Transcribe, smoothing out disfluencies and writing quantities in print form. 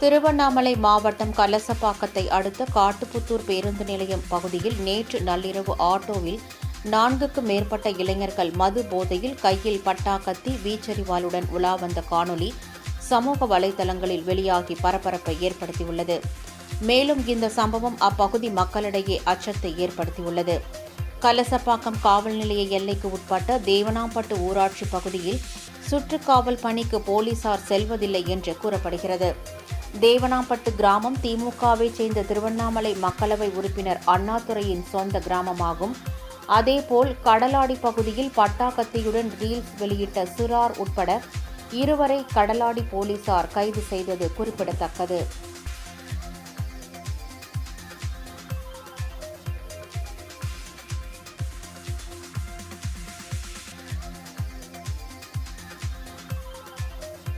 திருவண்ணாமலை மாவட்டம் கலசப்பாக்கத்தை அடுத்த காட்டுப்புத்தூர் பேருந்து நிலையம் பகுதியில் நேற்று நள்ளிரவு ஆட்டோவில் 4க்கும் மேற்பட்ட இளைஞர்கள் மது போதையில் கையில் பட்டாக்கத்தி வீச்சரிவாளுடன் உலா வந்த காணொலி சமூக வலைதளங்களில் வெளியாகி பரபரப்பை ஏற்படுத்தியுள்ளது. மேலும் இந்த சம்பவம் அப்பகுதி மக்களிடையே அச்சத்தை ஏற்படுத்தியுள்ளது. கலசப்பாக்கம் காவல் நிலைய எல்லைக்கு உட்பட்ட தேவனாம்பட்டு ஊராட்சி பகுதியில் சுற்றுக்காவல் பணிக்கு போலீசார் செல்வதில்லை என்று கூறப்படுகிறது. தேவனாம்பட்டு கிராமம் திமுகவைச் சேர்ந்த திருவண்ணாமலை மக்களவை உறுப்பினர் அண்ணாதுரையின் சொந்த கிராமமாகும். அதேபோல் கடலாடி பகுதியில் பட்டாக்கத்தியுடன் ரீல்ஸ் வெளியிட்ட சிறார் உட்பட 2 கடலாடி போலீசார் கைது செய்தது குறிப்பிடத்தக்கது.